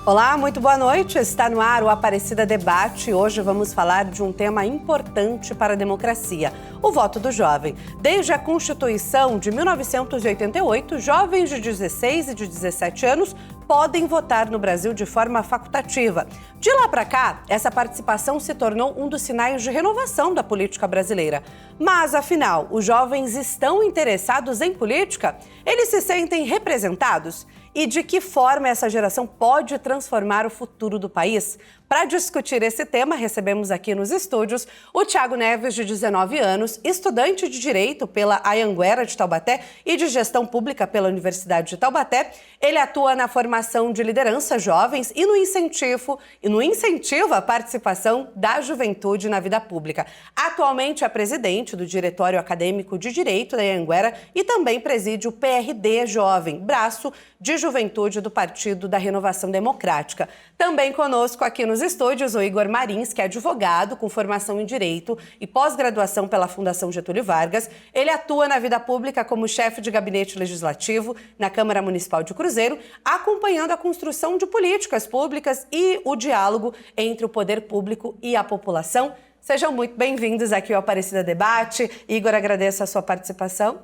Olá, muito boa noite. Está no ar o Aparecida Debate. Hoje vamos falar de um tema importante para a democracia, o voto do jovem. Desde a Constituição de 1988, jovens de 16 e de 17 anos podem votar no Brasil de forma facultativa. De lá para cá, essa participação se tornou um dos sinais de renovação da política brasileira. Mas, afinal, os jovens estão interessados em política? Eles se sentem representados? E de que forma essa geração pode transformar o futuro do país? Para discutir esse tema, recebemos aqui nos estúdios o Thiago Neves, de 19 anos, estudante de Direito pela Anhanguera de Taubaté e de Gestão Pública pela Universidade de Taubaté. Ele atua na formação de lideranças jovens e no incentivo à participação da juventude na vida pública. Atualmente é presidente do Diretório Acadêmico de Direito da Anhanguera e também preside o PRD Jovem, braço de juventude do Partido da Renovação Democrática. Também conosco aqui nos estúdios o Igor Marins, que é advogado com formação em Direito e pós-graduação pela Fundação Getúlio Vargas. Ele atua na vida pública como chefe de gabinete legislativo na Câmara Municipal de Cruzeiro, acompanhando a construção de políticas públicas e o diálogo entre o poder público e a população. Sejam muito bem-vindos aqui ao Aparecida Debate. Igor, agradeço a sua participação.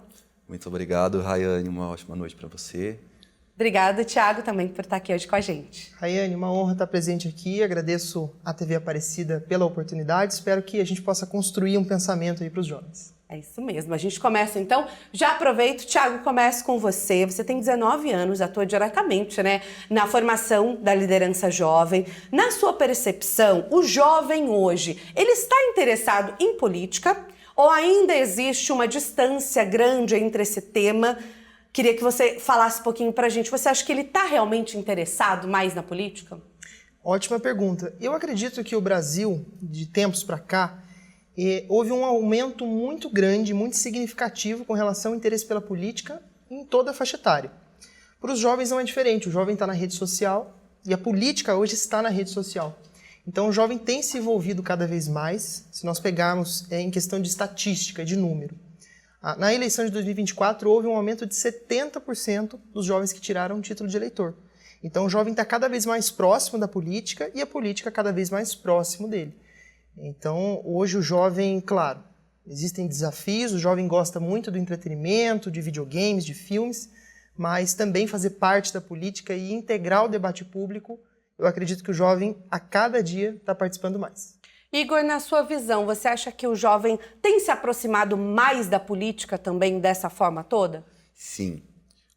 Muito obrigado, Rayane. Uma ótima noite para você. Obrigada, Thiago, também por estar aqui hoje com a gente. Rayane, uma honra estar presente aqui. Agradeço à TV Aparecida pela oportunidade. Espero que a gente possa construir um pensamento aí para os jovens. É isso mesmo. A gente começa, então. Já aproveito, Thiago, começo com você. Você tem 19 anos, atua diretamente, na formação da liderança jovem. Na sua percepção, o jovem hoje, ele está interessado em política ou ainda existe uma distância grande entre esse tema? Queria que você falasse um pouquinho pra gente. Você acha que ele está realmente interessado mais na política? Ótima pergunta. Eu acredito que o Brasil, de tempos para cá, houve um aumento muito grande, muito significativo com relação ao interesse pela política em toda a faixa etária. Para os jovens não é diferente. O jovem está na rede social e a política hoje está na rede social. Então o jovem tem se envolvido cada vez mais, se nós pegarmos em questão de estatística, de número. Na eleição de 2024, houve um aumento de 70% dos jovens que tiraram o título de eleitor. Então, o jovem está cada vez mais próximo da política e a política cada vez mais próximo dele. Então, hoje o jovem, claro, existem desafios, o jovem gosta muito do entretenimento, de videogames, de filmes, mas também fazer parte da política e integrar o debate público, eu acredito que o jovem, a cada dia, está participando mais. Igor, na sua visão, você acha que o jovem tem se aproximado mais da política também dessa forma toda? Sim.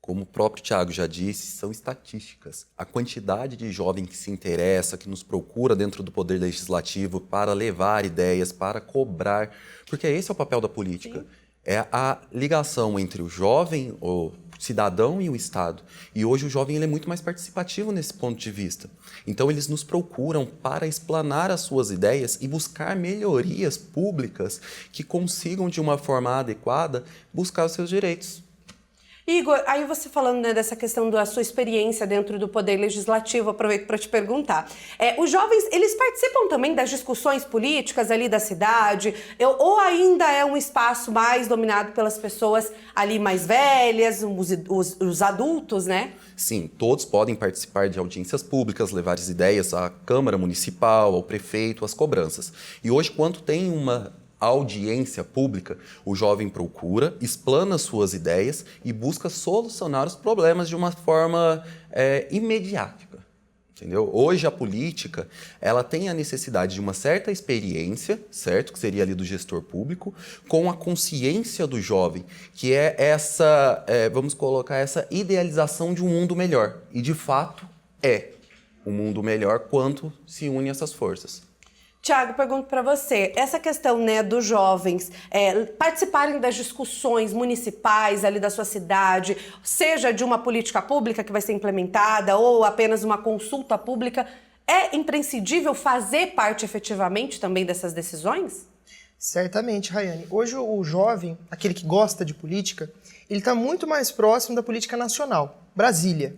Como o próprio Thiago já disse, são estatísticas. A quantidade de jovem que se interessa, que nos procura dentro do Poder Legislativo para levar ideias, para cobrar, porque esse é o papel da política. Sim. É a ligação entre o jovem, o cidadão e o Estado. E hoje o jovem ele é muito mais participativo nesse ponto de vista. Então eles nos procuram para explanar as suas ideias e buscar melhorias públicas que consigam, de uma forma adequada, buscar os seus direitos. Igor, aí você falando dessa questão da sua experiência dentro do Poder Legislativo, aproveito para te perguntar. Os jovens, eles participam também das discussões políticas ali da cidade? Ou ainda é um espaço mais dominado pelas pessoas ali mais velhas, os adultos, né? Sim, todos podem participar de audiências públicas, levar as ideias à Câmara Municipal, ao prefeito, às cobranças. E hoje, quando tem uma audiência pública, o jovem procura, explana suas ideias e busca solucionar os problemas de uma forma imediática, entendeu? Hoje a política, ela tem a necessidade de uma certa experiência, certo? Que seria ali do gestor público, com a consciência do jovem, que é essa, vamos colocar, essa idealização de um mundo melhor. E de fato é um mundo melhor quando se une essas forças. Thiago, pergunto para você, essa questão dos jovens participarem das discussões municipais ali da sua cidade, seja de uma política pública que vai ser implementada ou apenas uma consulta pública, é imprescindível fazer parte efetivamente também dessas decisões? Certamente, Rayane. Hoje o jovem, aquele que gosta de política, ele está muito mais próximo da política nacional, Brasília.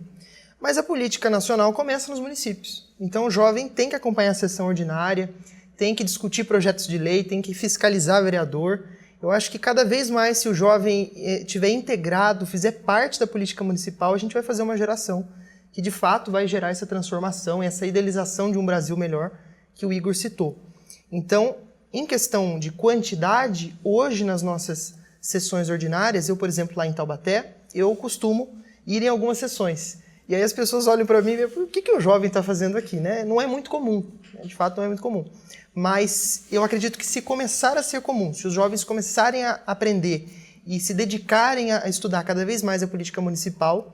Mas a política nacional começa nos municípios. Então o jovem tem que acompanhar a sessão ordinária, tem que discutir projetos de lei, tem que fiscalizar vereador. Eu acho que cada vez mais, se o jovem estiver integrado, fizer parte da política municipal, a gente vai fazer uma geração que de fato vai gerar essa transformação, essa idealização de um Brasil melhor que o Igor citou. Então, em questão de quantidade, hoje nas nossas sessões ordinárias, eu, por exemplo, lá em Taubaté, eu costumo ir em algumas sessões. E aí as pessoas olham para mim e veem, o que o jovem está fazendo aqui, né? Não é muito comum, de fato não é muito comum. Mas eu acredito que se começar a ser comum, se os jovens começarem a aprender e se dedicarem a estudar cada vez mais a política municipal,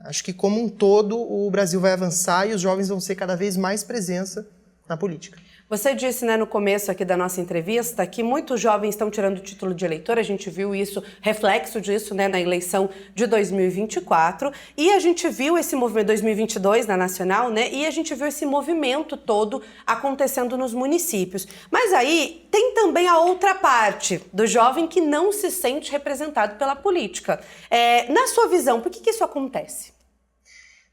acho que como um todo o Brasil vai avançar e os jovens vão ser cada vez mais presença na política. Você disse, né, no começo aqui da nossa entrevista que muitos jovens estão tirando o título de eleitor, a gente viu isso, reflexo disso, né, na eleição de 2024, e a gente viu esse movimento 2022 na Nacional, né, e a gente viu esse movimento todo acontecendo nos municípios. Mas aí tem também a outra parte do jovem que não se sente representado pela política. Na sua visão, por que isso acontece?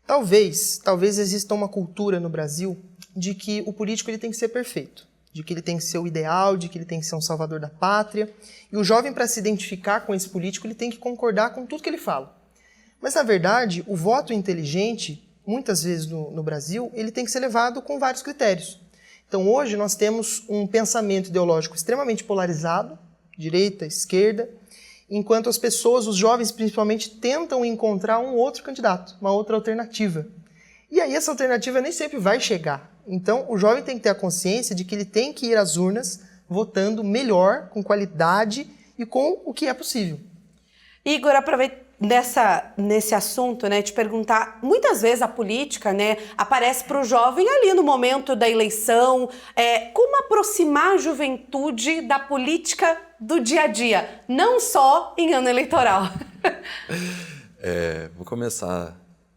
Talvez exista uma cultura no Brasil de que o político ele tem que ser perfeito, de que ele tem que ser o ideal, de que ele tem que ser um salvador da pátria. E o jovem, para se identificar com esse político, ele tem que concordar com tudo que ele fala. Mas, na verdade, o voto inteligente, muitas vezes no Brasil, ele tem que ser levado com vários critérios. Então, hoje, nós temos um pensamento ideológico extremamente polarizado, direita, esquerda, enquanto as pessoas, os jovens principalmente, tentam encontrar um outro candidato, uma outra alternativa. E aí essa alternativa nem sempre vai chegar. Então o jovem tem que ter a consciência de que ele tem que ir às urnas votando melhor, com qualidade e com o que é possível. Igor, aproveita nesse assunto, né, te perguntar, muitas vezes a política, né, aparece para o jovem ali no momento da eleição, como aproximar a juventude da política do dia a dia, não só em ano eleitoral? Vou começar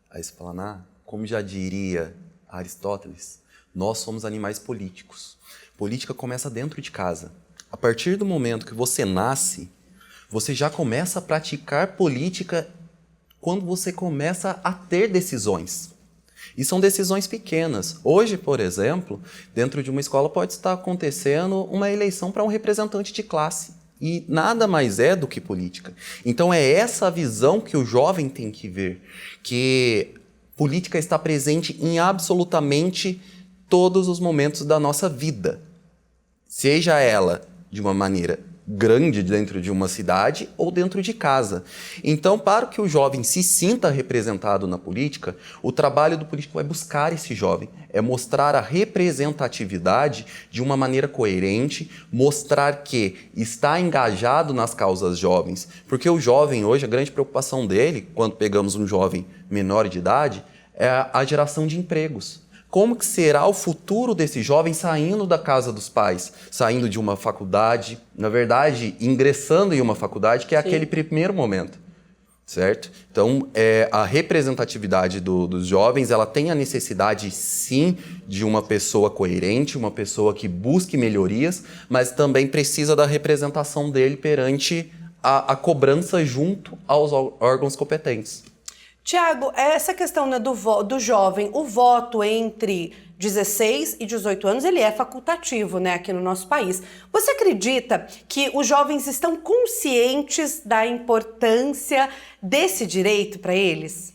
a explanar. Como já diria Aristóteles, nós somos animais políticos. Política começa dentro de casa. A partir do momento que você nasce, você já começa a praticar política quando você começa a ter decisões. E são decisões pequenas. Hoje, por exemplo, dentro de uma escola pode estar acontecendo uma eleição para um representante de classe. E nada mais é do que política. Então é essa visão que o jovem tem que ver, que política está presente em absolutamente todos os momentos da nossa vida. Seja ela de uma maneira grande dentro de uma cidade ou dentro de casa. Então, para que o jovem se sinta representado na política, o trabalho do político é buscar esse jovem, é mostrar a representatividade de uma maneira coerente, mostrar que está engajado nas causas jovens, porque o jovem hoje, a grande preocupação dele, quando pegamos um jovem menor de idade, é a geração de empregos. Como que será o futuro desse jovem saindo da casa dos pais, saindo de uma faculdade, na verdade, ingressando em uma faculdade, que é aquele primeiro momento, certo? Então, a representatividade dos jovens, ela tem a necessidade, sim, de uma pessoa coerente, uma pessoa que busque melhorias, mas também precisa da representação dele perante a cobrança junto aos órgãos competentes. Tiago, essa questão, né, do jovem, o voto entre 16 e 18 anos, ele é facultativo, né, aqui no nosso país. Você acredita que os jovens estão conscientes da importância desse direito para eles?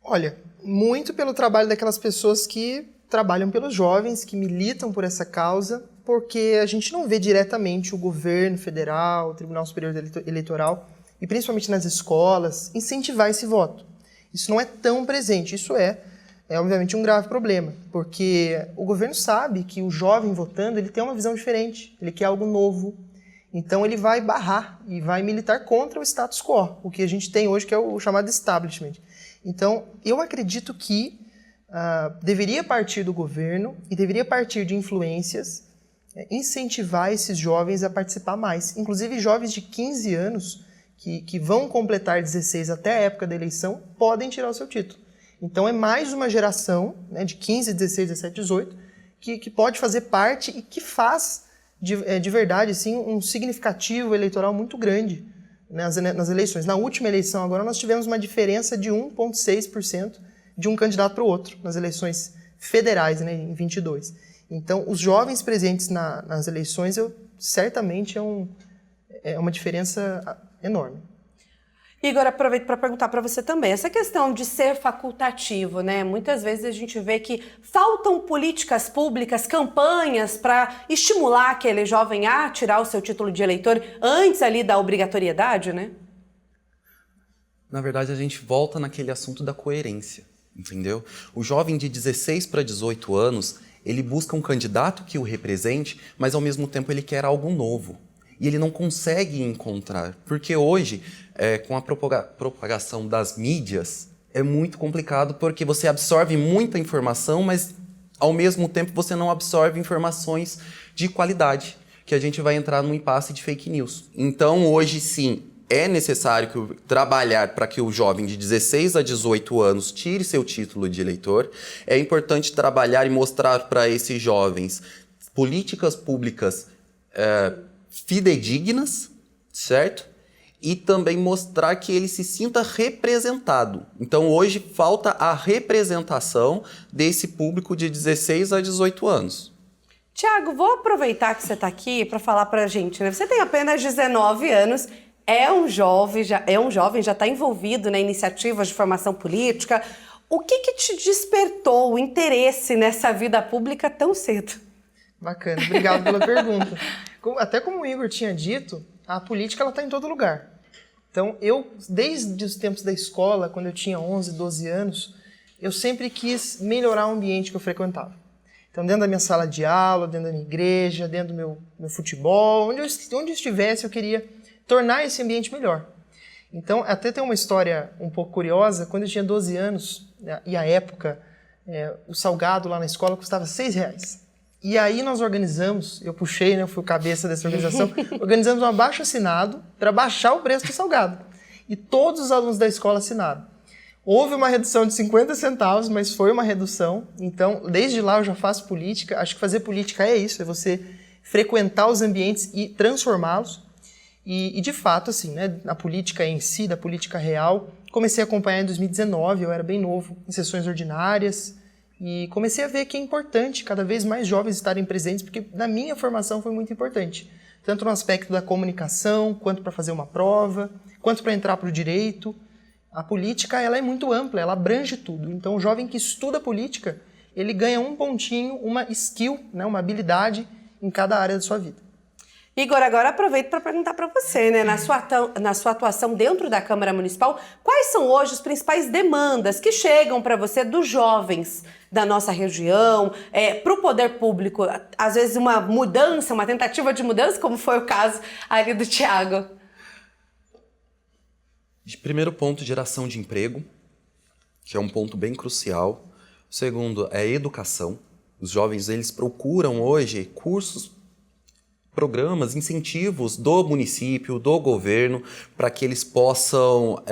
Olha, muito pelo trabalho daquelas pessoas que trabalham pelos jovens, que militam por essa causa, porque a gente não vê diretamente o governo federal, o Tribunal Superior Eleitoral, e principalmente nas escolas, incentivar esse voto. Isso não é tão presente, isso é obviamente um grave problema, porque o governo sabe que o jovem votando, ele tem uma visão diferente, ele quer algo novo, então ele vai barrar e vai militar contra o status quo, o que a gente tem hoje que é o chamado establishment. Então, eu acredito que deveria partir do governo e deveria partir de influências, incentivar esses jovens a participar mais, inclusive jovens de 15 anos, que vão completar 16 até a época da eleição, podem tirar o seu título. Então é mais uma geração, né, de 15, 16, 17, 18, que pode fazer parte e que faz de verdade assim, um significativo eleitoral muito grande nas eleições. Na última eleição agora nós tivemos uma diferença de 1,6% de um candidato para o outro, nas eleições federais, né, em 22. Então os jovens presentes nas eleições certamente é uma diferença enorme. Igor, aproveito para perguntar para você também. Essa questão de ser facultativo, né? Muitas vezes a gente vê que faltam políticas públicas, campanhas para estimular aquele jovem a tirar o seu título de eleitor antes ali da obrigatoriedade, né? Na verdade, a gente volta naquele assunto da coerência, entendeu? O jovem de 16 para 18 anos, ele busca um candidato que o represente, mas ao mesmo tempo ele quer algo novo. E ele não consegue encontrar, porque hoje, com a propagação das mídias, é muito complicado porque você absorve muita informação, mas ao mesmo tempo você não absorve informações de qualidade, que a gente vai entrar num impasse de fake news. Então hoje sim, é necessário trabalhar para que o jovem de 16 a 18 anos tire seu título de eleitor. É importante trabalhar e mostrar para esses jovens políticas públicas fidedignas, certo? E também mostrar que ele se sinta representado. Então, hoje, falta a representação desse público de 16 a 18 anos. Tiago, vou aproveitar que você está aqui para falar para a gente, né? Você tem apenas 19 anos, é um jovem, já está envolvido na iniciativas de formação política. O que te despertou o interesse nessa vida pública tão cedo? Bacana, obrigado pela pergunta. Até como o Igor tinha dito, a política está em todo lugar. Então, desde os tempos da escola, quando eu tinha 11, 12 anos, eu sempre quis melhorar o ambiente que eu frequentava. Então, dentro da minha sala de aula, dentro da minha igreja, dentro do meu futebol, onde eu estivesse, eu queria tornar esse ambiente melhor. Então, até tem uma história um pouco curiosa. Quando eu tinha 12 anos, e à época, o salgado lá na escola custava R$6. E aí nós organizamos, eu puxei, né, eu fui o cabeça dessa organização, organizamos um abaixo-assinado para baixar o preço do salgado. E todos os alunos da escola assinaram. Houve uma redução de 50 centavos, mas foi uma redução. Então, desde lá eu já faço política. Acho que fazer política é isso, é você frequentar os ambientes e transformá-los. E de fato, assim, né, na política em si, da política real, comecei a acompanhar em 2019, eu era bem novo, em sessões ordinárias. E comecei a ver que é importante cada vez mais jovens estarem presentes, porque na minha formação foi muito importante. Tanto no aspecto da comunicação, quanto para fazer uma prova, quanto para entrar para o direito. A política ela é muito ampla, ela abrange tudo. Então o jovem que estuda política, ele ganha um pontinho, uma skill, né, uma habilidade em cada área da sua vida. Igor, agora aproveito para perguntar para você, né? Na sua atuação dentro da Câmara Municipal, quais são hoje as principais demandas que chegam para você dos jovens da nossa região, para o poder público? Às vezes uma mudança, uma tentativa de mudança, como foi o caso ali do Tiago. De primeiro ponto, geração de emprego, que é um ponto bem crucial. O segundo é educação. Os jovens, eles procuram hoje cursos, programas, incentivos do município, do governo, para que eles possam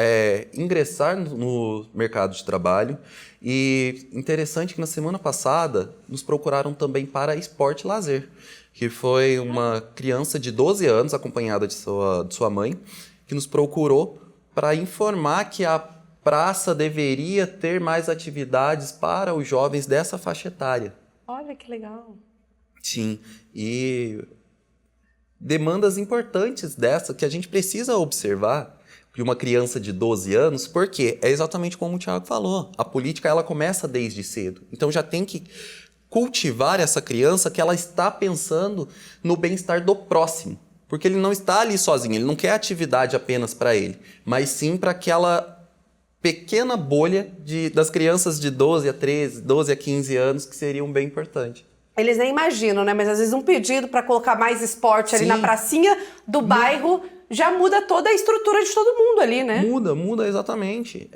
ingressar no mercado de trabalho. E interessante que na semana passada nos procuraram também para esporte e lazer, que foi uma criança de 12 anos, acompanhada de sua mãe, que nos procurou para informar que a praça deveria ter mais atividades para os jovens dessa faixa etária. Olha que legal. Sim, e demandas importantes dessa que a gente precisa observar de uma criança de 12 anos, porque é exatamente como o Tiago falou, a política ela começa desde cedo, então já tem que cultivar essa criança que ela está pensando no bem-estar do próximo, porque ele não está ali sozinho, ele não quer atividade apenas para ele, mas sim para aquela pequena bolha das crianças de 12 a 13, 12 a 15 anos, que seriam bem importante. Eles nem imaginam, né? Mas às vezes um pedido para colocar mais esporte ali na pracinha do bairro já muda toda a estrutura de todo mundo ali, né? Muda exatamente.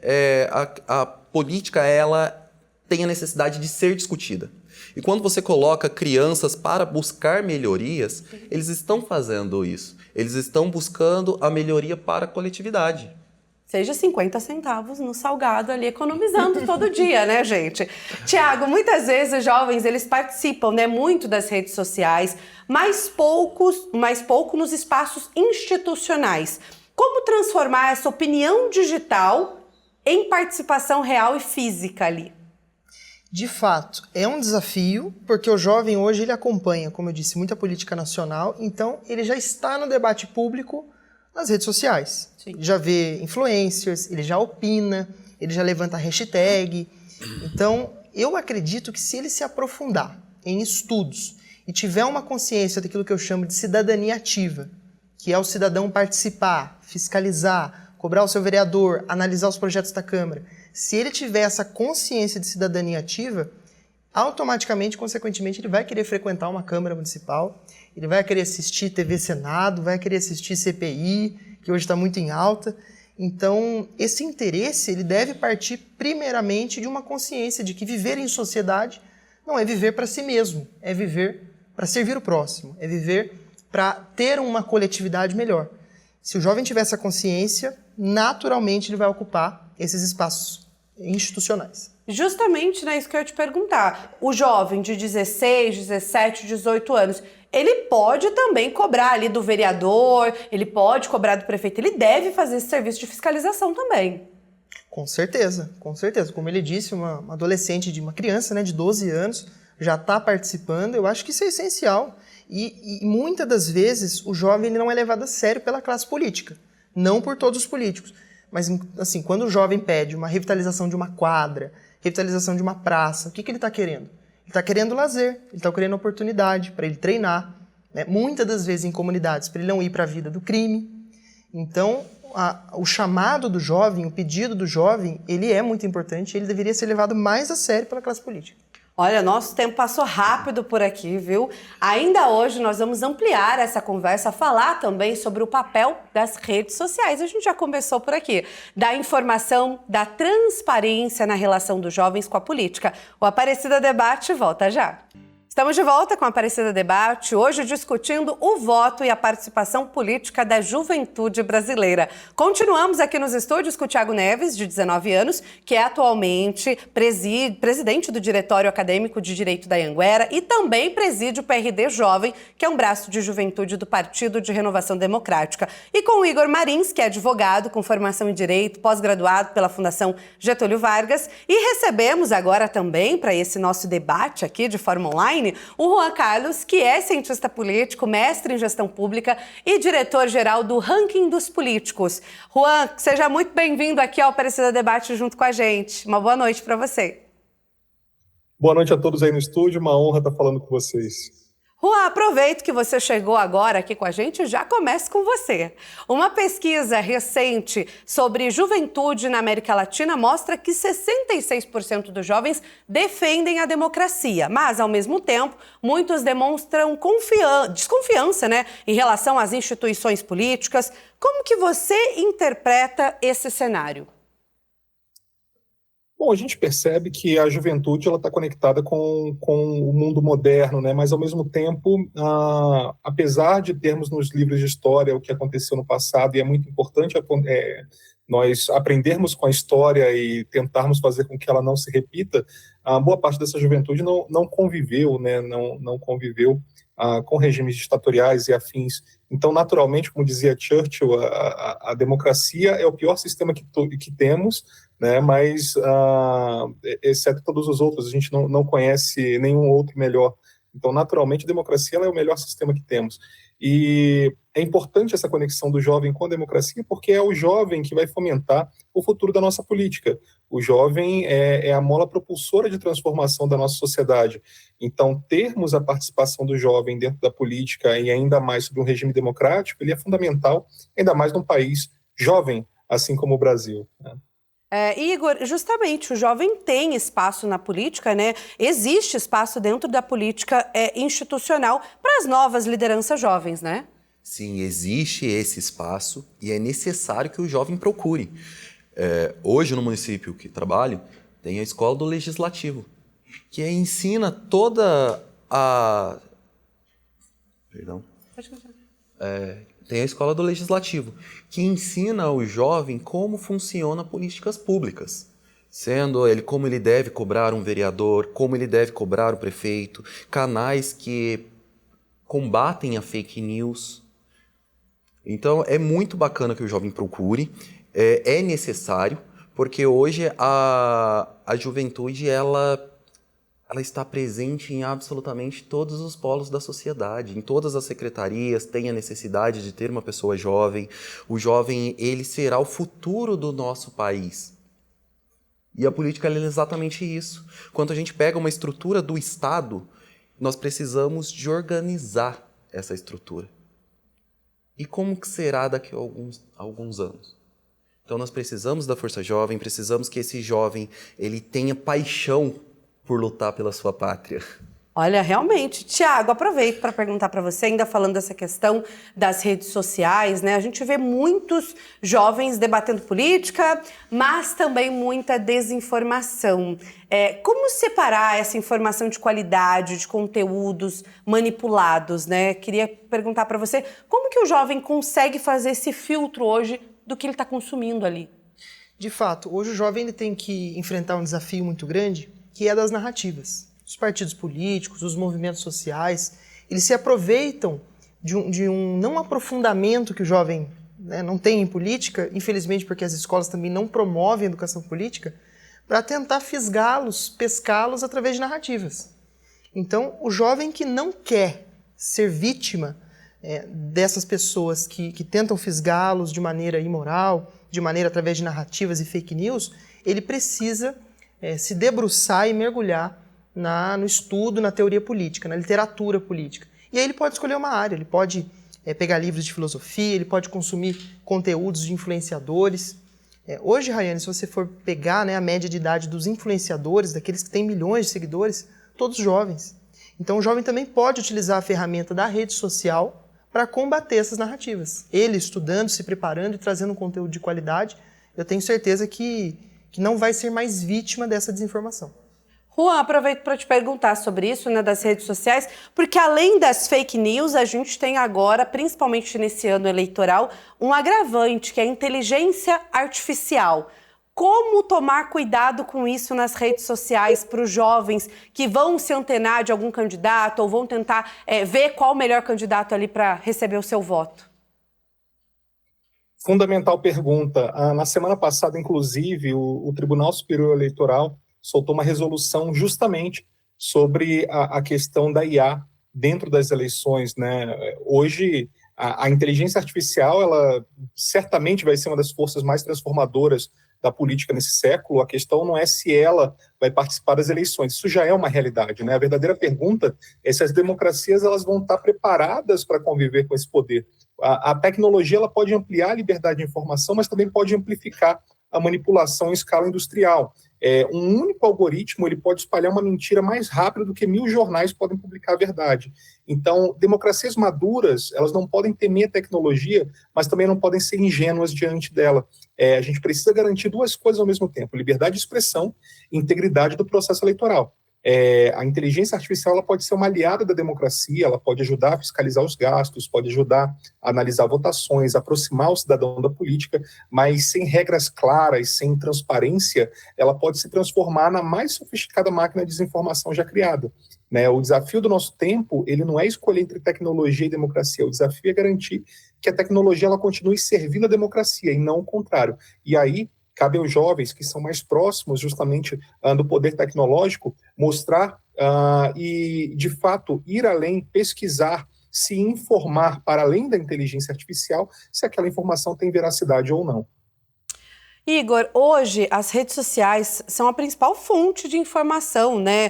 A política, ela tem a necessidade de ser discutida. E quando você coloca crianças para buscar melhorias, eles estão fazendo isso. Eles estão buscando a melhoria para a coletividade. Seja 50 centavos no salgado ali, economizando todo dia, né, gente? Tiago, muitas vezes os jovens, eles participam, né, muito das redes sociais, mas pouco nos espaços institucionais. Como transformar essa opinião digital em participação real e física ali? De fato, é um desafio, porque o jovem hoje ele acompanha, como eu disse, muita política nacional, então ele já está no debate público Nas redes sociais. Sim. Ele já vê influencers, ele já opina, ele já levanta hashtag. Então, eu acredito que se ele se aprofundar em estudos e tiver uma consciência daquilo que eu chamo de cidadania ativa, que é o cidadão participar, fiscalizar, cobrar o seu vereador, analisar os projetos da Câmara, se ele tiver essa consciência de cidadania ativa, automaticamente, consequentemente, ele vai querer frequentar uma Câmara Municipal, ele vai querer assistir TV Senado, vai querer assistir CPI, que hoje está muito em alta. Então, esse interesse ele deve partir primeiramente de uma consciência de que viver em sociedade não é viver para si mesmo, é viver para servir o próximo, é viver para ter uma coletividade melhor. Se o jovem tiver essa consciência, naturalmente ele vai ocupar esses espaços institucionais. Justamente, né, isso que eu ia te perguntar. O jovem de 16, 17, 18 anos, ele pode também cobrar ali do vereador, ele pode cobrar do prefeito, ele deve fazer esse serviço de fiscalização também. Com certeza, com certeza. Como ele disse, uma adolescente, uma criança, né, de 12 anos, já está participando. Eu acho que isso é essencial. E muitas das vezes o jovem ele não é levado a sério pela classe política. Não por todos os políticos. Mas, assim, quando o jovem pede uma revitalização de uma quadra, revitalização de uma praça, o que ele está querendo? Ele está querendo lazer, ele está querendo oportunidade para ele treinar, né? Muitas das vezes em comunidades, para ele não ir para a vida do crime. Então, o chamado do jovem, o pedido do jovem, ele é muito importante, ele deveria ser levado mais a sério pela classe política. Olha, nosso tempo passou rápido por aqui, viu? Ainda hoje nós vamos ampliar essa conversa, falar também sobre o papel das redes sociais. A gente já começou por aqui, da informação, da transparência na relação dos jovens com a política. O Aparecida Debate volta já. Estamos de volta com o Aparecida Debate, hoje discutindo o voto e a participação política da juventude brasileira. Continuamos aqui nos estúdios com o Thiago Neves, de 19 anos, que é atualmente presidente do Diretório Acadêmico de Direito da Anhanguera e também preside o PRD Jovem, que é um braço de juventude do Partido de Renovação Democrática. E com o Igor Marins, que é advogado com formação em Direito, pós-graduado pela Fundação Getúlio Vargas. E recebemos agora também, para esse nosso debate aqui de forma online, o Juan Carlos, que é cientista político, mestre em gestão pública e diretor-geral do Ranking dos Políticos. Juan, seja muito bem-vindo aqui ao Aparecida Debate junto com a gente. Uma boa noite para você. Boa noite a todos aí no estúdio, uma honra estar falando com vocês. Juan, aproveito que você chegou agora aqui com a gente e já começo com você. Uma pesquisa recente sobre juventude na América Latina mostra que 66% dos jovens defendem a democracia, mas, ao mesmo tempo, muitos demonstram desconfiança, né, em relação às instituições políticas. Como que você interpreta esse cenário? Bom, a gente percebe que a juventude está conectada com o mundo moderno, né? Mas, ao mesmo tempo, apesar de termos nos livros de história o que aconteceu no passado, e é muito importante nós aprendermos com a história e tentarmos fazer com que ela não se repita, a boa parte dessa juventude não conviveu, né? Não conviveu com regimes ditatoriais e afins. Então, naturalmente, como dizia Churchill, a democracia é o pior sistema que temos, né? Mas, exceto todos os outros, a gente não conhece nenhum outro melhor. Então, naturalmente, a democracia ela é o melhor sistema que temos. E é importante essa conexão do jovem com a democracia, porque é o jovem que vai fomentar o futuro da nossa política. O jovem é a mola propulsora de transformação da nossa sociedade. Então, termos a participação do jovem dentro da política e ainda mais sobre um regime democrático, ele é fundamental, ainda mais num país jovem, assim como o Brasil, né? Igor, justamente, o jovem tem espaço na política, né? Existe espaço dentro da política institucional para as novas lideranças jovens, né? Sim, existe esse espaço e é necessário que o jovem procure. Hoje, no município que trabalho, tem a Escola do Legislativo, que ensina toda a... Perdão. Pode continuar. Tem a Escola do Legislativo, que ensina ao jovem como funcionam políticas públicas, sendo ele como ele deve cobrar um vereador, como ele deve cobrar o prefeito, canais que combatem a fake news. Então, é muito bacana que o jovem procure, é necessário, porque hoje a juventude, ela ela está presente em absolutamente todos os polos da sociedade, em todas as secretarias tem a necessidade de ter uma pessoa jovem. O jovem, ele será o futuro do nosso país. E a política é exatamente isso. Quando a gente pega uma estrutura do Estado, nós precisamos de organizar essa estrutura. E como que será daqui a alguns anos? Então nós precisamos da força jovem, precisamos que esse jovem ele tenha paixão por lutar pela sua pátria. Olha, realmente. Tiago, aproveito para perguntar para você, ainda falando dessa questão das redes sociais, né? A gente vê muitos jovens debatendo política, mas também muita desinformação. Como separar essa informação de qualidade, de conteúdos manipulados, né? Queria perguntar para você, como que o jovem consegue fazer esse filtro hoje do que ele está consumindo ali? De fato, hoje o jovem ele tem que enfrentar um desafio muito grande, que é das narrativas. Os partidos políticos, os movimentos sociais, eles se aproveitam de um não aprofundamento que o jovem, né, não tem em política, infelizmente porque as escolas também não promovem a educação política, para tentar fisgá-los, pescá-los através de narrativas. Então, o jovem que não quer ser vítima dessas pessoas que tentam fisgá-los de maneira imoral, de maneira através de narrativas e fake news, ele precisa se debruçar e mergulhar no estudo, na teoria política, na literatura política. E aí ele pode escolher uma área, ele pode pegar livros de filosofia, ele pode consumir conteúdos de influenciadores. Hoje, Rayane, se você for pegar, né, a média de idade dos influenciadores, daqueles que têm milhões de seguidores, todos jovens. Então o jovem também pode utilizar a ferramenta da rede social para combater essas narrativas. Ele estudando, se preparando e trazendo um conteúdo de qualidade, eu tenho certeza que não vai ser mais vítima dessa desinformação. Juan, aproveito para te perguntar sobre isso, né, das redes sociais, porque além das fake news, a gente tem agora, principalmente nesse ano eleitoral, um agravante, que é a inteligência artificial. Como tomar cuidado com isso nas redes sociais para os jovens que vão se antenar de algum candidato ou vão tentar ver qual o melhor candidato ali para receber o seu voto? Fundamental pergunta. Na semana passada, inclusive, o Tribunal Superior Eleitoral soltou uma resolução justamente sobre a questão da IA dentro das eleições, né? Hoje, a inteligência artificial, ela certamente vai ser uma das forças mais transformadoras da política nesse século. A questão não é se ela vai participar das eleições, isso já é uma realidade, né? A verdadeira pergunta é se as democracias elas vão estar preparadas para conviver com esse poder. A tecnologia ela pode ampliar a liberdade de informação, mas também pode amplificar a manipulação em escala industrial. Um único algoritmo ele pode espalhar uma mentira mais rápido do que 1000 jornais podem publicar a verdade. Então, democracias maduras, elas não podem temer a tecnologia, mas também não podem ser ingênuas diante dela. A gente precisa garantir duas coisas ao mesmo tempo: liberdade de expressão e integridade do processo eleitoral. A inteligência artificial ela pode ser uma aliada da democracia, ela pode ajudar a fiscalizar os gastos, pode ajudar a analisar votações, aproximar o cidadão da política, mas sem regras claras, sem transparência, ela pode se transformar na mais sofisticada máquina de desinformação já criada. Né? O desafio do nosso tempo, ele não é escolher entre tecnologia e democracia, o desafio é garantir que a tecnologia ela continue servindo a democracia e não o contrário. E aí, cabe aos jovens que são mais próximos justamente do poder tecnológico mostrar e, de fato, ir além, pesquisar, se informar para além da inteligência artificial se aquela informação tem veracidade ou não. Igor, hoje as redes sociais são a principal fonte de informação, né,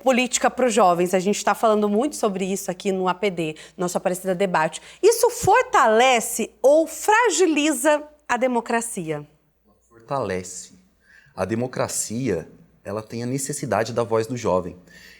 política para os jovens. A gente está falando muito sobre isso aqui no APD, nosso Aparecida Debate. Isso fortalece ou fragiliza a democracia? Fortalece. A democracia, ela tem a necessidade da voz do jovem.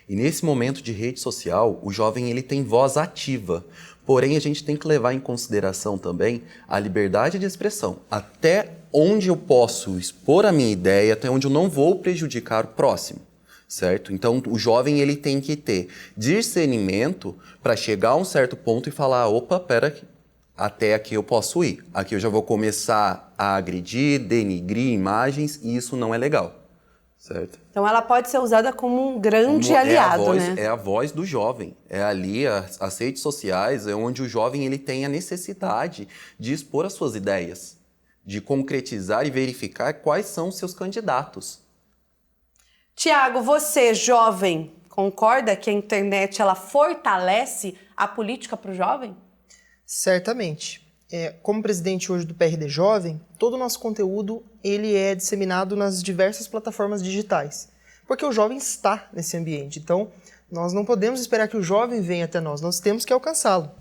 E nesse momento de rede social, o jovem ele tem voz ativa. Porém, a gente tem que levar em consideração também a liberdade de expressão. Até onde eu posso expor a minha ideia, até onde eu não vou prejudicar o próximo, certo? Então, o jovem ele tem que ter discernimento para chegar a um certo ponto e falar, opa, pera aqui. Até aqui eu posso ir. Aqui eu já vou começar a agredir, denigrir imagens e isso não é legal, certo? Então ela pode ser usada como um grande aliado, né? É a voz do jovem. É ali, as redes sociais, é onde o jovem ele tem a necessidade de expor as suas ideias, de concretizar e verificar quais são os seus candidatos. Tiago, você, jovem, concorda que a internet ela fortalece a política para o jovem? Certamente. Como presidente hoje do PRD Jovem, todo o nosso conteúdo ele é disseminado nas diversas plataformas digitais, porque o jovem está nesse ambiente. Então, nós não podemos esperar que o jovem venha até nós temos que alcançá-lo.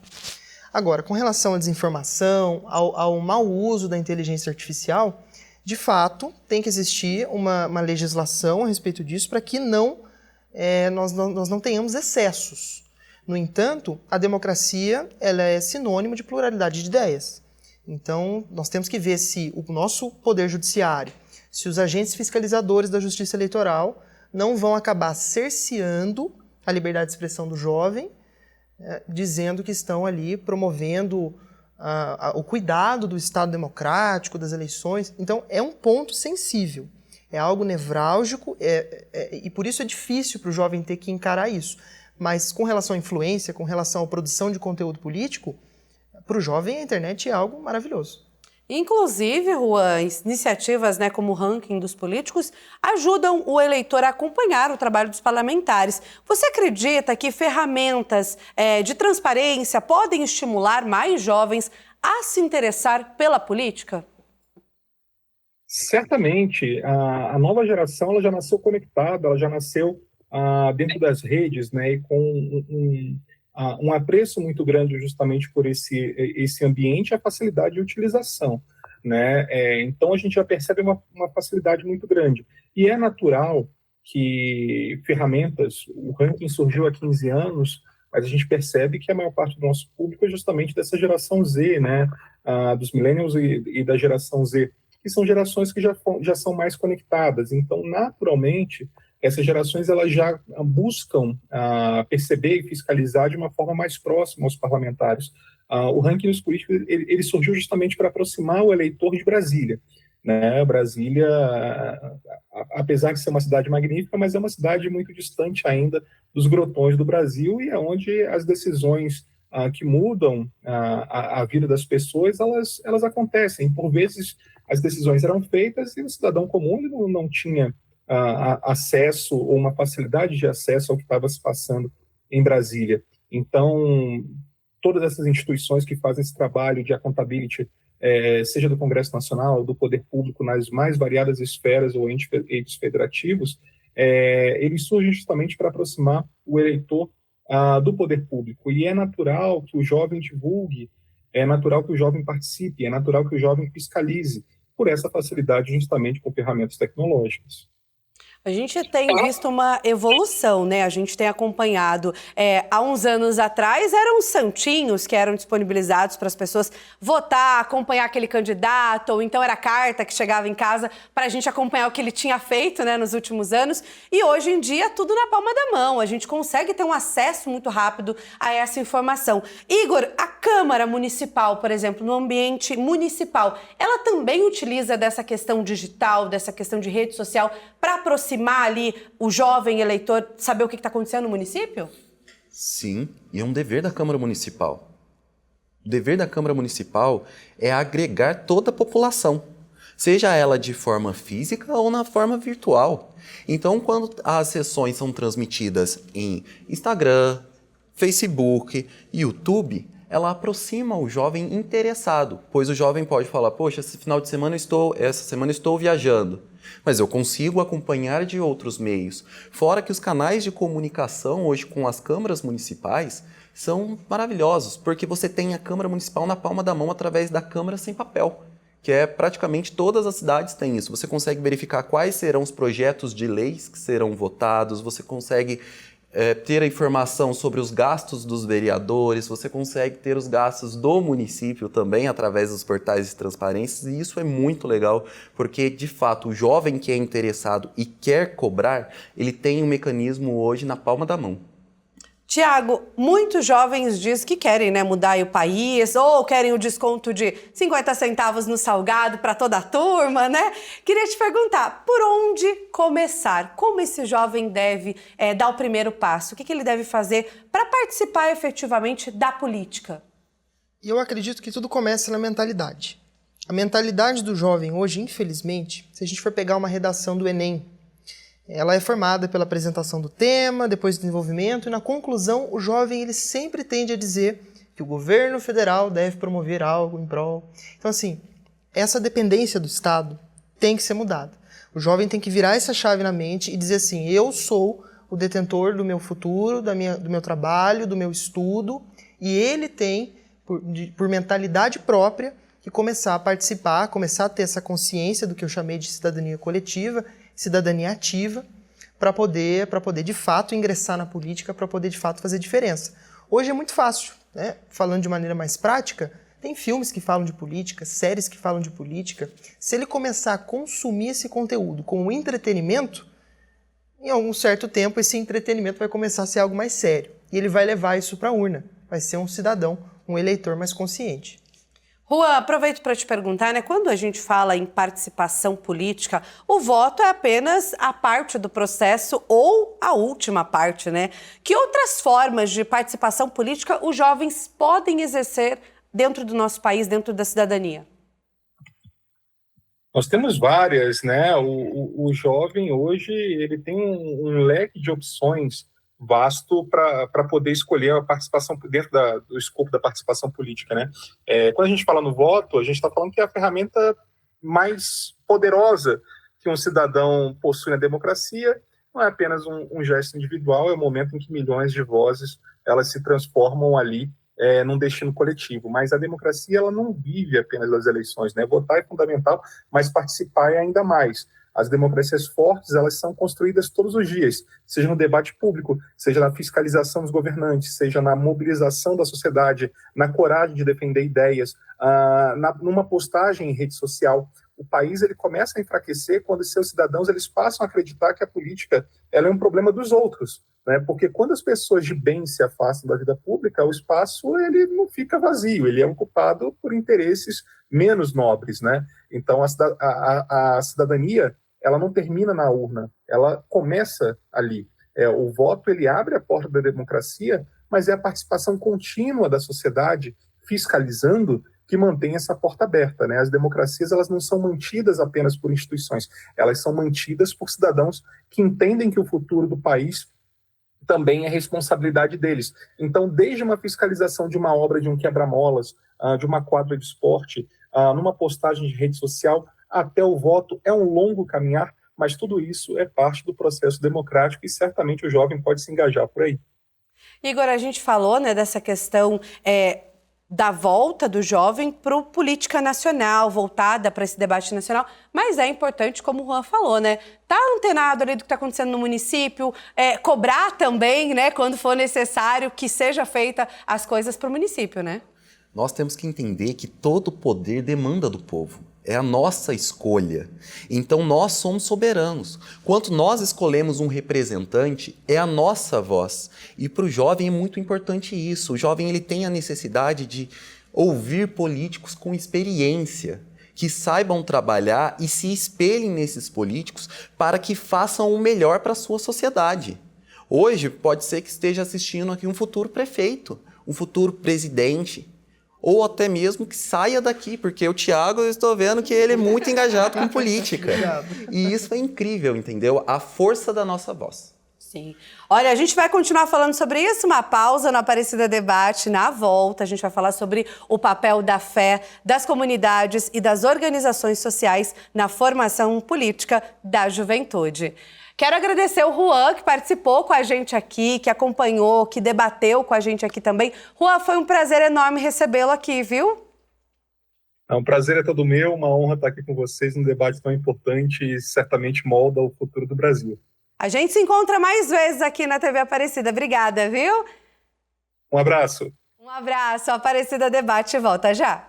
Agora, com relação à desinformação, ao mau uso da inteligência artificial, de fato, tem que existir uma legislação a respeito disso para que nós não tenhamos excessos. No entanto, a democracia ela é sinônimo de pluralidade de ideias. Então, nós temos que ver se o nosso poder judiciário, se os agentes fiscalizadores da justiça eleitoral não vão acabar cerceando a liberdade de expressão do jovem, dizendo que estão ali promovendo o cuidado do Estado democrático, das eleições. Então, é um ponto sensível, é algo nevrálgico e por isso é difícil para o jovem ter que encarar isso. Mas com relação à influência, com relação à produção de conteúdo político, para o jovem a internet é algo maravilhoso. Inclusive, Juan, iniciativas como o ranking dos políticos ajudam o eleitor a acompanhar o trabalho dos parlamentares. Você acredita que ferramentas de transparência podem estimular mais jovens a se interessar pela política? Certamente. A nova geração ela já nasceu conectada, ela já nasceu dentro das redes, né, e com um apreço muito grande justamente por esse ambiente e a facilidade de utilização, né? Então a gente já percebe uma facilidade muito grande. E é natural que ferramentas, o ranking surgiu há 15 anos, mas a gente percebe que a maior parte do nosso público é justamente dessa geração Z, né? Dos millennials e da geração Z, que são gerações que já são mais conectadas. Então, naturalmente, essas gerações elas já buscam perceber e fiscalizar de uma forma mais próxima aos parlamentares. O ranking dos políticos ele surgiu justamente para aproximar o eleitor de Brasília, né? Brasília, apesar de ser uma cidade magnífica, mas é uma cidade muito distante ainda dos grotões do Brasil e é onde as decisões que mudam a vida das pessoas, elas acontecem. Por vezes, as decisões eram feitas e o cidadão comum ele não tinha acesso ou uma facilidade de acesso ao que estava se passando em Brasília. Então, todas essas instituições que fazem esse trabalho de accountability, seja do Congresso Nacional, do Poder Público, nas mais variadas esferas ou entes federativos, eles surgem justamente para aproximar o eleitor do poder público. E é natural que o jovem divulgue, é natural que o jovem participe, é natural que o jovem fiscalize, por essa facilidade justamente com ferramentas tecnológicas. A gente tem visto uma evolução, né? A gente tem acompanhado, há uns anos atrás, eram os santinhos que eram disponibilizados para as pessoas votar, acompanhar aquele candidato, ou então era a carta que chegava em casa para a gente acompanhar o que ele tinha feito, né, nos últimos anos. E hoje em dia, tudo na palma da mão. A gente consegue ter um acesso muito rápido a essa informação. Igor, a Câmara Municipal, por exemplo, no ambiente municipal, ela também utiliza dessa questão digital, dessa questão de rede social para aproximar ali o jovem eleitor, saber o que está acontecendo no município? Sim, e é um dever da Câmara Municipal. O dever da Câmara Municipal é agregar toda a população, seja ela de forma física ou na forma virtual. Então, quando as sessões são transmitidas em Instagram, Facebook, YouTube, ela aproxima o jovem interessado, pois o jovem pode falar, poxa, essa semana eu estou viajando, mas eu consigo acompanhar de outros meios. Fora que os canais de comunicação hoje com as câmaras municipais são maravilhosos, porque você tem a Câmara Municipal na palma da mão através da Câmara Sem Papel, que praticamente todas as cidades têm isso. Você consegue verificar quais serão os projetos de leis que serão votados, você consegue ter a informação sobre os gastos dos vereadores, você consegue ter os gastos do município também através dos portais de transparência, e isso é muito legal, porque de fato o jovem que é interessado e quer cobrar, ele tem um mecanismo hoje na palma da mão. Tiago, muitos jovens dizem que querem, né, mudar o país ou querem o desconto de 50 centavos no salgado para toda a turma, né? Queria te perguntar, por onde começar? Como esse jovem deve dar o primeiro passo? O que ele deve fazer para participar efetivamente da política? Eu acredito que tudo começa na mentalidade. A mentalidade do jovem hoje, infelizmente, se a gente for pegar uma redação do Enem, Ela é formada pela apresentação do tema, depois do desenvolvimento, e na conclusão o jovem ele sempre tende a dizer que o governo federal deve promover algo em prol. Então, assim, essa dependência do Estado tem que ser mudada. O jovem tem que virar essa chave na mente e dizer assim, eu sou o detentor do meu futuro, do meu trabalho, do meu estudo, e ele tem, por mentalidade própria, que começar a participar, começar a ter essa consciência do que eu chamei de cidadania coletiva, cidadania ativa, para poder de fato ingressar na política, para poder de fato fazer diferença. Hoje é muito fácil, né? Falando de maneira mais prática, tem filmes que falam de política, séries que falam de política. Se ele começar a consumir esse conteúdo como entretenimento, em algum certo tempo esse entretenimento vai começar a ser algo mais sério. E ele vai levar isso para a urna, vai ser um cidadão, um eleitor mais consciente. Juan, aproveito para te perguntar, né? Quando a gente fala em participação política, o voto é apenas a parte do processo ou a última parte, né? Que outras formas de participação política os jovens podem exercer dentro do nosso país, dentro da cidadania? Nós temos várias, né? O jovem hoje ele tem um leque de opções vasto para poder escolher a participação dentro do escopo da participação política, né? Quando a gente fala no voto, a gente está falando que é a ferramenta mais poderosa que um cidadão possui na democracia. Não é apenas um gesto individual, é o momento em que milhões de vozes elas se transformam ali num destino coletivo. Mas a democracia ela não vive apenas das eleições, né? Votar é fundamental, mas participar é ainda mais. As democracias fortes, elas são construídas todos os dias, seja no debate público, seja na fiscalização dos governantes, seja na mobilização da sociedade, na coragem de defender ideias, numa postagem em rede social. O país ele começa a enfraquecer quando seus cidadãos eles passam a acreditar que a política ela é um problema dos outros, né? Porque quando as pessoas de bem se afastam da vida pública, o espaço ele não fica vazio, ele é ocupado por interesses menos nobres, né? Então a cidadania ela não termina na urna, ela começa ali. O voto ele abre a porta da democracia, mas é a participação contínua da sociedade fiscalizando que mantém essa porta aberta, né? As democracias elas não são mantidas apenas por instituições, elas são mantidas por cidadãos que entendem que o futuro do país também é responsabilidade deles. Então, desde uma fiscalização de uma obra de um quebra-molas, de uma quadra de esporte, numa postagem de rede social, até o voto é um longo caminhar, mas tudo isso é parte do processo democrático e certamente o jovem pode se engajar por aí. Igor, a gente falou, né, dessa questão da volta do jovem para a política nacional, voltada para esse debate nacional, mas é importante, como o Juan falou, né, estar antenado ali do que está acontecendo no município, cobrar também, né, quando for necessário que seja feita as coisas para o município, né? Nós temos que entender que todo poder demanda do povo. É a nossa escolha. Então, nós somos soberanos. Quando nós escolhemos um representante, é a nossa voz. E para o jovem é muito importante isso. O jovem ele tem a necessidade de ouvir políticos com experiência, que saibam trabalhar e se espelhem nesses políticos para que façam o melhor para a sua sociedade. Hoje, pode ser que esteja assistindo aqui um futuro prefeito, um futuro presidente, ou até mesmo que saia daqui, porque o Thiago, eu estou vendo que ele é muito engajado com política. E isso é incrível, entendeu? A força da nossa voz. Sim. Olha, a gente vai continuar falando sobre isso, uma pausa no Aparecida Debate. Na volta, a gente vai falar sobre o papel da fé, das comunidades e das organizações sociais na formação política da juventude. Quero agradecer o Juan, que participou com a gente aqui, que acompanhou, que debateu com a gente aqui também. Juan, foi um prazer enorme recebê-lo aqui, viu? Um prazer é todo meu, uma honra estar aqui com vocês num debate tão importante e certamente molda o futuro do Brasil. A gente se encontra mais vezes aqui na TV Aparecida. Obrigada, viu? Um abraço. Um abraço. Aparecida Debate volta já.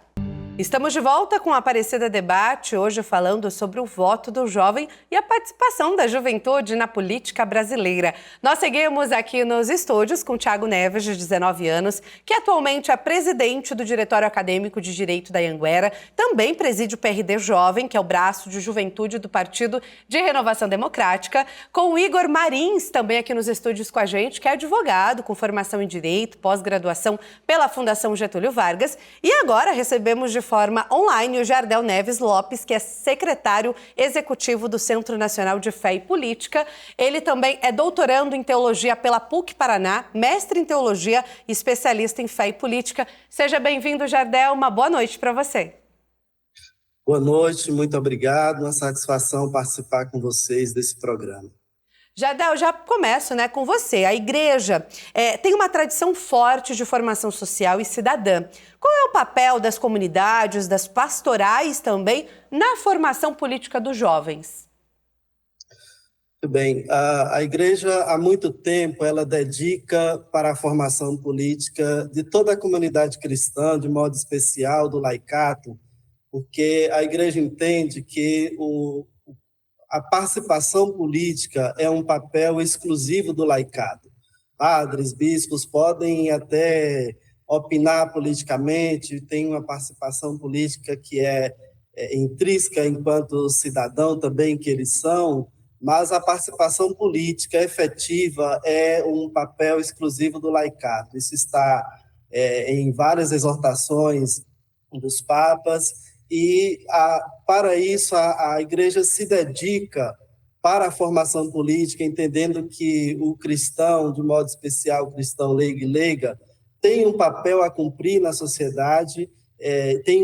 Estamos de volta com a Aparecida Debate, hoje falando sobre o voto do jovem e a participação da juventude na política brasileira. Nós seguimos aqui nos estúdios com o Thiago Neves, de 19 anos, que atualmente é presidente do Diretório Acadêmico de Direito da Anhanguera, também preside o PRD Jovem, que é o braço de juventude do Partido de Renovação Democrática, com o Igor Marins, também aqui nos estúdios com a gente, que é advogado com formação em Direito, pós-graduação pela Fundação Getúlio Vargas. E agora recebemos de forma online o Jardel Neves Lopes, que é secretário executivo do Centro Nacional de Fé e Política. Ele também é doutorando em teologia pela PUC Paraná, mestre em teologia e especialista em fé e política. Seja bem-vindo, Jardel. Uma boa noite para você. Boa noite, muito obrigado. Uma satisfação participar com vocês desse programa. Jardel, já começo com você. A igreja tem uma tradição forte de formação social e cidadã. Qual é o papel das comunidades, das pastorais também, na formação política dos jovens? Muito bem. A igreja, há muito tempo, ela dedica para a formação política de toda a comunidade cristã, de modo especial do laicato, porque a igreja entende que a participação política é um papel exclusivo do laicado. Padres, bispos podem até opinar politicamente, tem uma participação política que é intrínseca enquanto cidadão também que eles são, mas a participação política efetiva é um papel exclusivo do laicado. Isso está em várias exortações dos papas, e para isso a igreja se dedica para a formação política, entendendo que o cristão, de modo especial o cristão leigo e leiga, tem um papel a cumprir na sociedade, tem